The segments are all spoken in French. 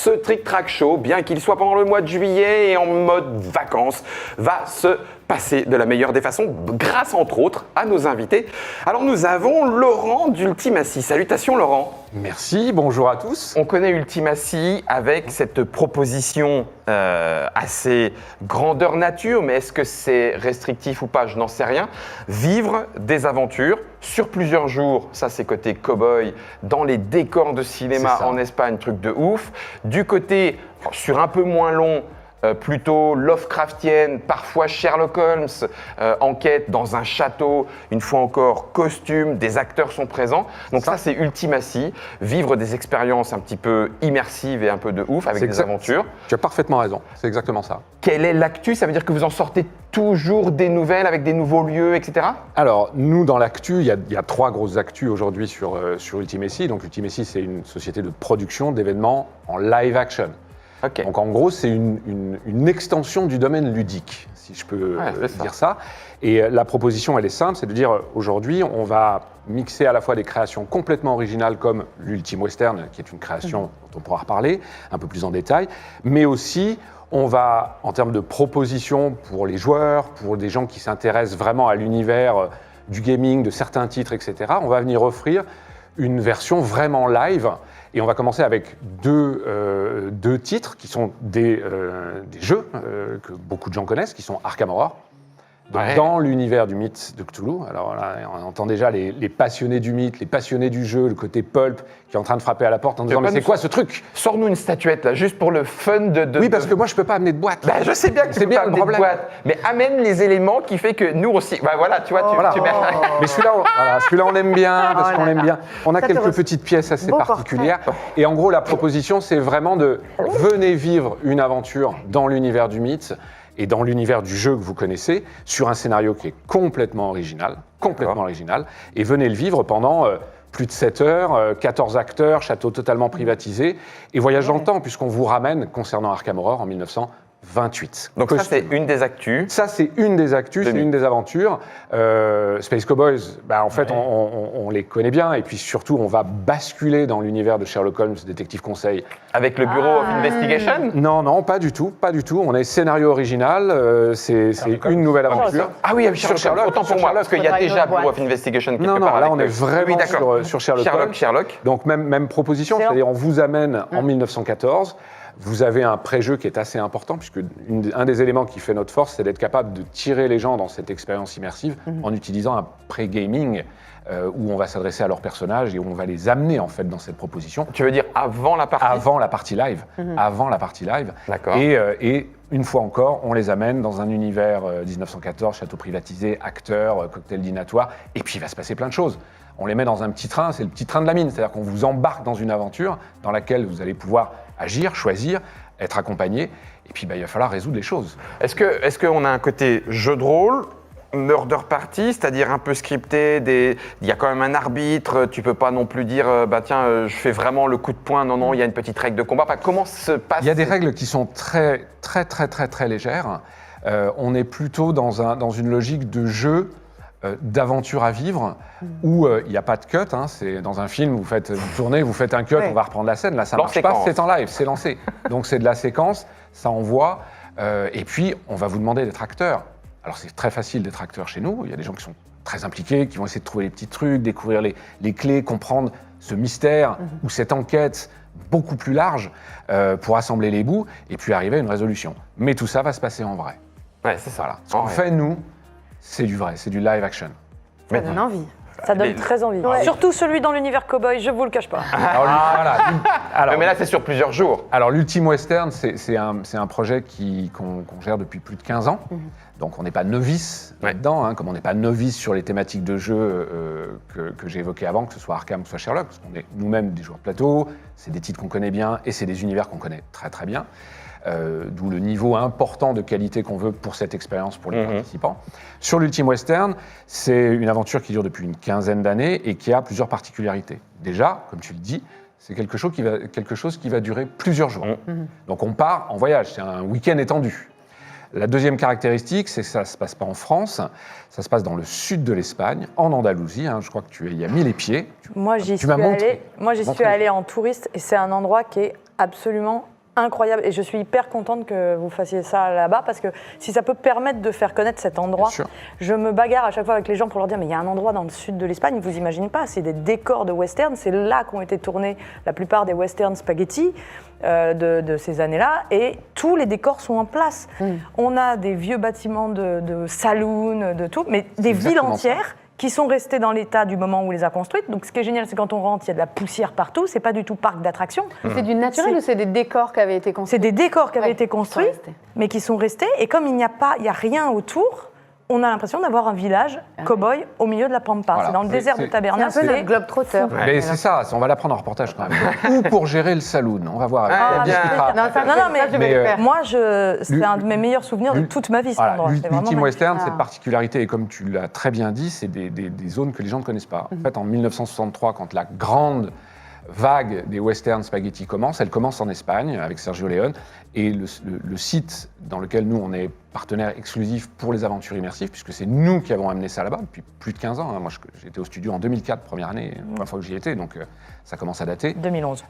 ce Trick Track Show, bien qu'il soit pendant le mois de juillet et en mode vacances, va se passer de la meilleure des façons, grâce entre autres à nos invités. Alors nous avons Laurent d'Ultimacy. Salutations Laurent. Merci, bonjour à tous. On connaît Ultimacy avec cette proposition assez grandeur nature, mais est-ce que c'est restrictif ou pas? Je n'en sais rien. Vivre des aventures sur plusieurs jours, ça c'est côté cow-boy, dans les décors de cinéma en Espagne, truc de ouf. Du côté, sur un peu moins long, plutôt Lovecraftienne, parfois Sherlock Holmes, enquête dans un château, une fois encore costume, des acteurs sont présents. Donc ça c'est Ultimacy, vivre des expériences un petit peu immersives et un peu de ouf avec des aventures. Tu as parfaitement raison, c'est exactement ça. Quelle est l'actu? Ça veut dire que vous en sortez toujours des nouvelles avec des nouveaux lieux, etc. Alors, nous, dans l'actu, il y a 3 grosses actus aujourd'hui sur Ultimacy. Donc, Ultimacy, c'est une société de production d'événements en live action. Okay. Donc, en gros, c'est une extension du domaine ludique, si je peux dire ça. Et la proposition, elle est simple, c'est de dire, aujourd'hui, on va mixer à la fois des créations complètement originales comme l'Ultime Western, qui est une création dont on pourra reparler un peu plus en détail, mais aussi on va, en termes de propositions pour les joueurs, pour des gens qui s'intéressent vraiment à l'univers du gaming, de certains titres, etc., on va venir offrir une version vraiment live. Et on va commencer avec deux titres qui sont des jeux que beaucoup de gens connaissent, qui sont Arkham Horror. Donc, dans l'univers du mythe de Cthulhu. Alors là, on entend déjà les passionnés du mythe, les passionnés du jeu, le côté pulp qui est en train de frapper à la porte en disant « Mais c'est quoi ce truc ?» Sors-nous une statuette, là, juste pour le fun de... Oui, parce que moi, je ne peux pas amener de boîte. Bah, je sais bien que tu peux pas amener de boîte, mais amène les éléments qui fait que nous aussi... Bah voilà, tu vois, tu mets... Mais celui-là, on l'aime bien, parce qu'on l'aime bien. On a quelques petites pièces assez particulières. Et en gros, la proposition, c'est vraiment de venez vivre une aventure dans l'univers du mythe et dans l'univers du jeu que vous connaissez, sur un scénario qui est complètement original, et venez le vivre pendant plus de 7 heures, 14 acteurs, château totalement privatisé, et voyage dans le temps, puisqu'on vous ramène, concernant Arkham Horror, en 1928. Donc ça, c'est une des actus. Ça, c'est une des actus, c'est une des aventures. Space Cowboys, en fait, on les connaît bien, et puis surtout, on va basculer dans l'univers de Sherlock Holmes, détective conseil. Avec le Bureau of Investigation? Non, pas du tout. On est scénario original, c'est une nouvelle aventure. Ah oui, sur Sherlock, autant pour moi, parce qu'il y a déjà Bureau of Investigation quelque part. Non, là, on est vraiment sur Sherlock Holmes. Sherlock. Donc, même proposition, c'est-à-dire on vous amène en 1914. Vous avez un pré-jeu qui est assez important, puisque un des éléments qui fait notre force, c'est d'être capable de tirer les gens dans cette expérience immersive en utilisant un pré-gaming où on va s'adresser à leurs personnages et où on va les amener en fait dans cette proposition. Tu veux dire avant la partie? Avant la partie live. Avant la partie live. D'accord. Et une fois encore, on les amène dans un univers 1914, château privatisé, acteurs, cocktail dînatoire, et puis il va se passer plein de choses. On les met dans un petit train, c'est le petit train de la mine, c'est-à-dire qu'on vous embarque dans une aventure dans laquelle vous allez pouvoir agir, choisir, être accompagné, et puis il va falloir résoudre les choses. Est-ce qu'on a un côté jeu de rôle, murder party, c'est-à-dire un peu scripté, il y a quand même un arbitre, tu peux pas non plus dire je fais vraiment le coup de poing, non, il y a une petite règle de combat. Comment se passe? Il y a des règles qui sont très légères. On est plutôt dans une logique de jeu, d'aventure à vivre, où il n'y a pas de cut. C'est dans un film, vous faites une tournée, vous faites un cut, on va reprendre la scène. Là, ça ne marche pas, c'est en live, c'est lancé. Donc c'est de la séquence, ça envoie, et puis on va vous demander d'être acteur. Alors c'est très facile d'être acteur chez nous, il y a des gens qui sont très impliqués, qui vont essayer de trouver les petits trucs, découvrir les clés, comprendre ce mystère ou cette enquête beaucoup plus large pour assembler les bouts et puis arriver à une résolution. Mais tout ça va se passer en vrai. Ouais, c'est ça. Voilà. Ce qu'on fait, nous, c'est du vrai, c'est du live action. Ça donne envie. Ça donne très envie. Ouais. Surtout celui dans l'univers cowboy, je vous le cache pas. Mais là, c'est sur plusieurs jours. Alors, l'Ultime Western, c'est un projet qu'on gère depuis plus de 15 ans. Donc, on n'est pas novice là-dedans, comme on n'est pas novice sur les thématiques de jeu que j'ai évoquées avant, que ce soit Arkham ou soit Sherlock, parce qu'on est nous-mêmes des joueurs de plateau, c'est des titres qu'on connaît bien et c'est des univers qu'on connaît très très bien. D'où le niveau important de qualité qu'on veut pour cette expérience pour les participants. Sur l'Ultime Western, c'est une aventure qui dure depuis une quinzaine d'années et qui a plusieurs particularités. Déjà, comme tu le dis, c'est quelque chose qui va durer plusieurs jours. Donc on part en voyage, c'est un week-end étendu. La deuxième caractéristique, c'est que ça ne se passe pas en France, ça se passe dans le sud de l'Espagne, en Andalousie. Je crois que tu y as mis les pieds. Moi, j'y suis allée en touriste et c'est un endroit qui est absolument incroyable et je suis hyper contente que vous fassiez ça là-bas parce que si ça peut permettre de faire connaître cet endroit, je me bagarre à chaque fois avec les gens pour leur dire mais il y a un endroit dans le sud de l'Espagne, vous imaginez pas, c'est des décors de western, c'est là qu'ont été tournés la plupart des western spaghetti de ces années-là et tous les décors sont en place. On a des vieux bâtiments de saloon, de tout, mais des villes entières qui sont restés dans l'état du moment où on les a construites. Donc ce qui est génial, c'est quand on rentre, il y a de la poussière partout, c'est pas du tout parc d'attractions. C'est du naturel ou c'est des décors qui avaient été construits? C'est des décors qui avaient été construits, mais qui sont restés. Et comme il n'y a rien autour, on a l'impression d'avoir un village cow-boy au milieu de la pampa. Voilà. C'est dans le désert de Tabernas. C'est un peu notre globe-trotteur. Mais c'est ça, on va l'apprendre en reportage quand même. Ou pour gérer le saloon, on va voir. Moi, c'est un de mes meilleurs souvenirs de toute ma vie, cet endroit. L'Ultime Western, cette particularité, et comme tu l'as très bien dit, c'est des zones que les gens ne connaissent pas. En fait, en 1963, quand la grande vague des western spaghetti commence, elle commence en Espagne avec Sergio Leone, et le site dans lequel nous on est partenaire exclusif pour les aventures immersives, puisque c'est nous qui avons amené ça là-bas depuis plus de 15 ans. Moi j'étais au studio en 2004, première année, la première fois que j'y étais, donc ça commence à dater. 2011.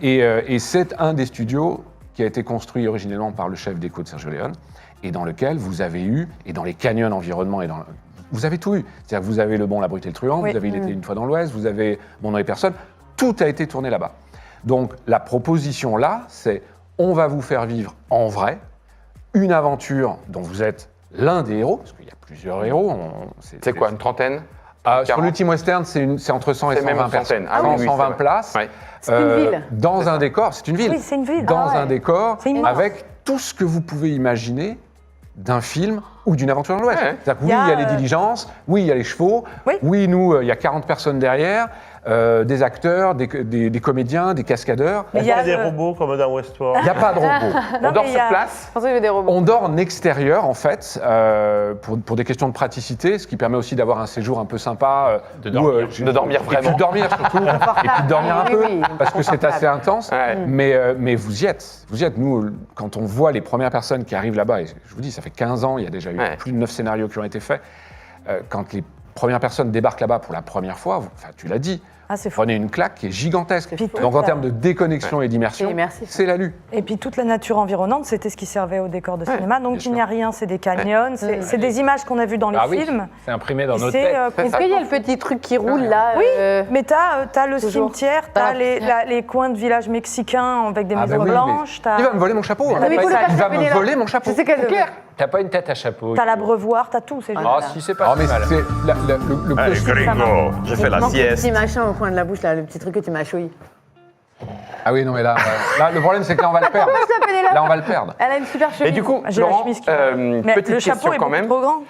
Et c'est un des studios qui a été construit originellement par le chef d'éco de Sergio Leone, et dans lequel vous avez eu, et dans les canyons environnement, vous avez tout eu. C'est-à-dire que vous avez Le Bon, la Brute et le Truand, vous avez Il était une fois dans l'Ouest, vous avez Mon nom et personne. Tout a été tourné là-bas. Donc la proposition là, c'est on va vous faire vivre en vrai une aventure dont vous êtes l'un des héros, parce qu'il y a plusieurs héros. C'est quoi, une trentaine? Sur l'Ultime Western, c'est entre 100 et 120 personnes. 120 places. Ouais. C'est une ville. Dans un décor, c'est une ville. Oui, c'est une ville. Dans un décor avec tout ce que vous pouvez imaginer d'un film ou d'une aventure dans l'Ouest. C'est-à-dire que oui, il y a les diligences, oui, il y a les chevaux, oui, nous, il y a 40 personnes derrière, des acteurs, des comédiens, des cascadeurs. Il y a des robots comme dans Westworld. Il n'y a pas de robots. On dort sur place. Je pensais qu'il y avait des robots. On dort en extérieur, en fait, pour des questions de praticité, ce qui permet aussi d'avoir un séjour un peu sympa. De dormir vraiment. Et puis de dormir surtout. Et puis de dormir un peu, parce que c'est assez intense. Mais vous y êtes. Vous y êtes. Nous, quand on voit les premières personnes qui arrivent là-bas, et je vous dis, ça fait 15 ans, il y a déjà eu plus de 9 scénarios qui ont été faits, quand les premières personnes débarquent là-bas pour la première fois, tu l'as dit, prenez une claque qui est gigantesque. Donc en termes de déconnexion et d'immersion, c'est la lue. Et puis toute la nature environnante, c'était ce qui servait au décor de cinéma. Donc il n'y a rien, c'est des canyons, c'est des images qu'on a vues dans les films. C'est imprimé dans notre tête. Est-ce qu'il y a le petit truc qui roule là? Oui, mais t'as le cimetière, t'as les coins de villages mexicains avec des maisons blanches. Il va me voler mon chapeau. Il va me voler mon chapeau. T'as pas une tête à chapeau. T'as l'abreuvoir, t'as tout, c'est Ah si, c'est pas mal. Le gringo, j'ai fait la sieste. Le petit machin au coin de la bouche, là, le petit truc que tu mâchouilles. Ah oui, non, mais là le problème, c'est que là, on va le perdre. Là, on va le perdre. Elle a une super chemise. Et du coup, Laurent, petite question quand même. Trop grand.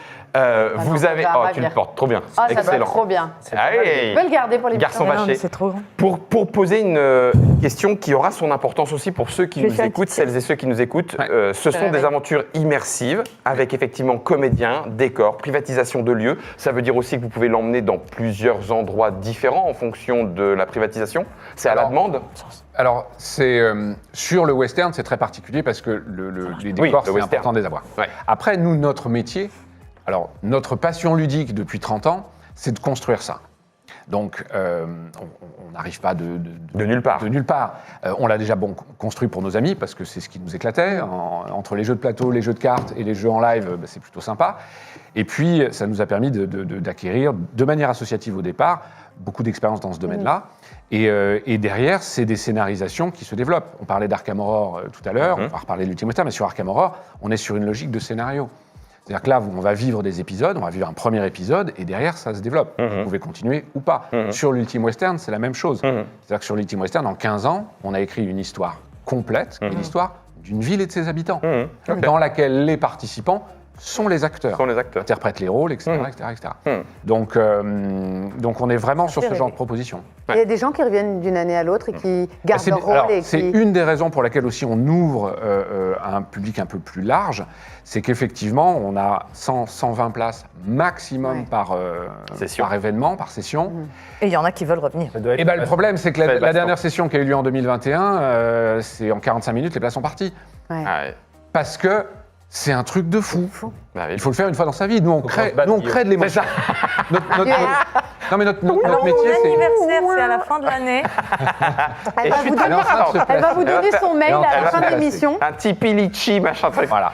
Vous avez... Oh, tu le portes, trop bien. Ah, ça va trop bien. Allez, tu peux le garder pour les garçon vaché. C'est trop grand. Pour poser une question qui aura son importance aussi pour ceux qui nous écoutent, celles et ceux qui nous écoutent, ce sont des aventures immersives avec effectivement comédiens, décors, privatisation de lieux. Ça veut dire aussi que vous pouvez l'emmener dans plusieurs endroits différents en fonction de la privatisation. C'est à la demande. Alors, sur le western, c'est très particulier parce que les décors, c'est important de les avoir. Après, nous, notre métier, alors notre passion ludique depuis 30 ans, c'est de construire ça. Donc, on n'arrive pas de nulle part. De nulle part. On l'a déjà construit pour nos amis parce que c'est ce qui nous éclatait. Entre les jeux de plateau, les jeux de cartes et les jeux en live, c'est plutôt sympa. Et puis, ça nous a permis d'acquérir, de manière associative au départ, beaucoup d'expérience dans ce domaine-là. Et derrière, c'est des scénarisations qui se développent. On parlait d'Arkham Horror tout à l'heure, on va reparler de l'Ultime Western, mais sur Arkham Horror, on est sur une logique de scénario. C'est-à-dire que là, on va vivre des épisodes, on va vivre un premier épisode, et derrière, ça se développe. Vous pouvez continuer ou pas. Sur l'Ultime Western, c'est la même chose. C'est-à-dire que sur l'Ultime Western, en 15 ans, on a écrit une histoire complète, qui est l'histoire d'une ville et de ses habitants, dans laquelle les participants sont les acteurs. Interprètent les rôles, etc. Donc on est vraiment sur ce genre de proposition. Il y a des gens qui reviennent d'une année à l'autre et qui gardent leur rôle. C'est une des raisons pour laquelle aussi on ouvre à un public un peu plus large, c'est qu'effectivement, on a 100-120 places maximum par événement, par session. Et il y en a qui veulent revenir. Et le problème, c'est que la dernière session qui a eu lieu en 2021, c'est en 45 minutes, les places sont parties. Parce que c'est un truc de fou. Il faut le faire une fois dans sa vie. Nous, on crée de l'émotion. Non, mais notre Alors, métier, mon c'est. anniversaire, c'est à la fin de l'année. Elle va vous donner, elle va vous donner son mail à la fin de l'émission. Un Tipeee Litchi, machin truc. Voilà.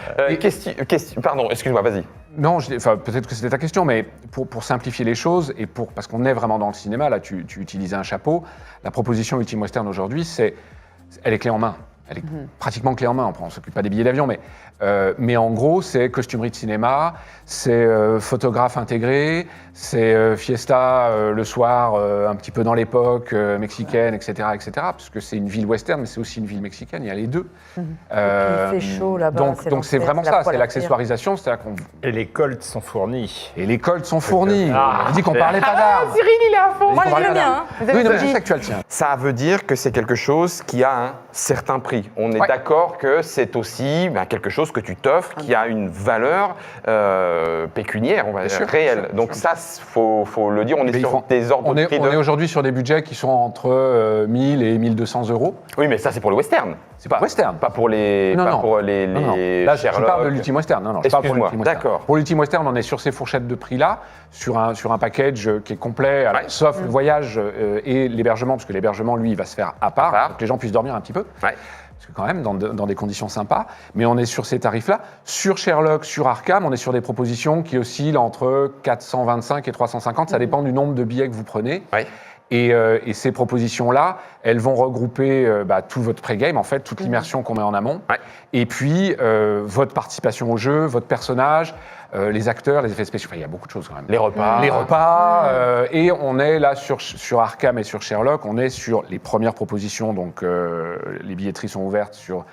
Pardon, excuse-moi, vas-y. Non, peut-être que c'était ta question, mais pour simplifier les choses, et parce qu'on est vraiment dans le cinéma, là tu utilisais un chapeau, la proposition Ultime Western aujourd'hui, elle est clé en main. Elle est pratiquement clé en main. On ne s'occupe pas des billets d'avion, mais en gros, c'est costumerie de cinéma, c'est photographe intégré, c'est fiesta le soir, un petit peu dans l'époque mexicaine, etc., puisque c'est une ville western, mais c'est aussi une ville mexicaine, il y a les deux. Il fait chaud là-bas. Donc c'est vraiment ça, c'est l'accessoirisation. Et les colts sont fournis. Et les colts sont fournis. On dit qu'on parlait pas d'armes. Cyril, il est à fond. Moi, je l'aime bien. Oui, non, mais je sais que tu as le tien. Ça veut dire que c'est quelque chose qui a un certain prix. On est d'accord que c'est aussi quelque chose que tu t'offres, qui a une valeur pécuniaire, on va dire, réelle. Donc ça, faut le dire, on est sur des ordres de prix. On est aujourd'hui sur des budgets qui sont entre 1000 et 1200 euros. Oui, mais ça, c'est pour le western. C'est pas western. Pas pour les. Non. Là, je Sherlock. parle de l'Ultime Western. Non, je parle pour l'Ultime Western. D'accord. Pour l'Ultime Western, on est sur ces fourchettes de prix-là, sur un package qui est complet, sauf le voyage et l'hébergement, parce que l'hébergement, lui, il va se faire à part, pour que les gens puissent dormir un petit peu. Ouais. Parce que quand même, dans des conditions sympas. Mais on est sur ces tarifs-là. Sur Sherlock, sur Arkham, on est sur des propositions qui oscillent entre 425 et 350. Ça dépend du nombre de billets que vous prenez. Ouais. Et ces propositions-là, elles vont regrouper tout votre pré-game, en fait, toute l'immersion qu'on met en amont. Ouais. Et puis, votre participation au jeu, votre personnage, les acteurs, les effets spéciaux. Enfin, il y a beaucoup de choses quand même. Les repas. Et on est là sur Arkham et sur Sherlock, on est sur les premières propositions. Donc, les billetteries sont ouvertes sur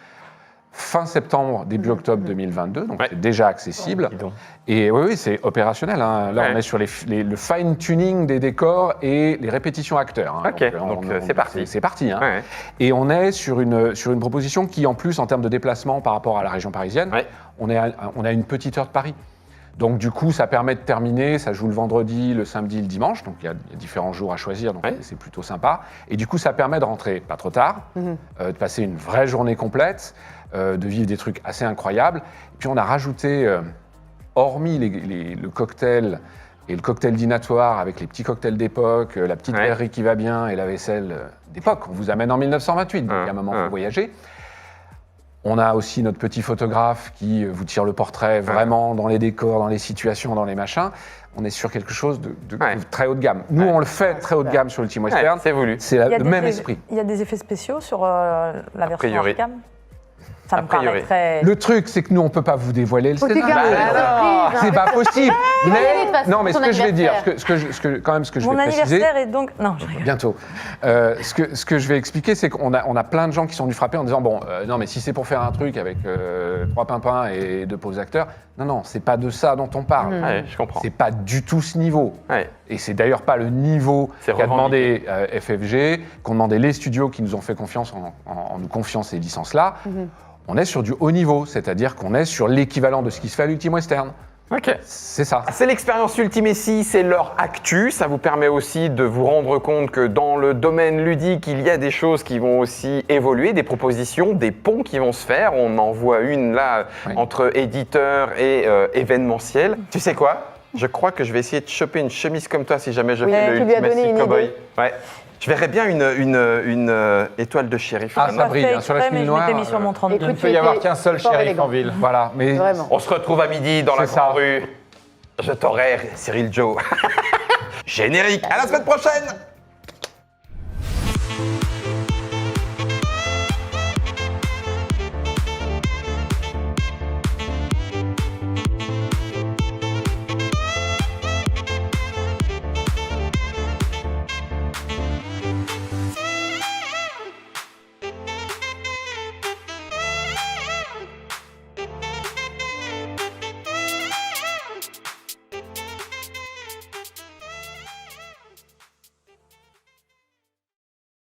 fin septembre, début octobre 2022. Donc, c'est déjà accessible. Et oui, c'est opérationnel. Hein. Là, on est sur le fine-tuning des décors et les répétitions acteurs. Hein. OK, donc c'est parti. C'est parti. Hein. Ouais. Et on est sur une proposition qui, en plus, en termes de déplacement par rapport à la région parisienne, on est à une petite heure de Paris. Donc, du coup, ça permet de terminer. Ça joue le vendredi, le samedi, le dimanche. Donc, il y a différents jours à choisir. Donc, c'est plutôt sympa. Et du coup, ça permet de rentrer pas trop tard, de passer une vraie journée complète, de vivre des trucs assez incroyables. Et puis, on a rajouté, hormis le cocktail et le cocktail dînatoire avec les petits cocktails d'époque, la petite verrerie qui va bien et la vaisselle d'époque, on vous amène en 1928. Donc, il y a un moment, il faut voyager. On a aussi notre petit photographe qui vous tire le portrait vraiment dans les décors, dans les situations, dans les machins. On est sur quelque chose de très haut de gamme. Nous, on le fait très haut de gamme sur l'Ultime Western. C'est voulu. C'est le même esprit. Il y a des effets spéciaux sur la version Arkham ? Ça me paraît très... Le truc, c'est que nous, on ne peut pas vous dévoiler le scénario. C'est pas possible. Mais ce que je vais dire, ce que je vais préciser... Mon anniversaire est donc... Non, je rigole. Bientôt. Ce que je vais expliquer, c'est qu'on a plein de gens qui sont venus frapper en disant non, mais si c'est pour faire un truc avec 3 pimpins et 2 pauvres acteurs, non, c'est pas de ça dont on parle. Je comprends. C'est pas du tout ce niveau. Et c'est d'ailleurs pas le niveau qu'a demandé FFG, qu'ont demandé les studios qui nous ont fait confiance en nous confiant ces licences-là. On est sur du haut niveau, c'est-à-dire qu'on est sur l'équivalent de ce qui se fait à l'Ultime Western. OK. C'est ça. C'est l'expérience Ultimessi, c'est leur actu. Ça vous permet aussi de vous rendre compte que dans le domaine ludique, il y a des choses qui vont aussi évoluer, des propositions, des ponts qui vont se faire. On en voit une là entre éditeur et événementiel. Tu sais quoi ? Je crois que je vais essayer de choper une chemise comme toi si jamais je fais le Ultimessi Cowboy. Ouais. Je verrais bien une étoile de shérif. Ah, ça brille, sur la file noire. Mis sur mon 32. Il ne peut y avoir qu'un seul shérif en ville. Voilà, mais on se retrouve à midi dans la grande rue. Je t'aurai, Cyril Joe. Générique. À la semaine prochaine.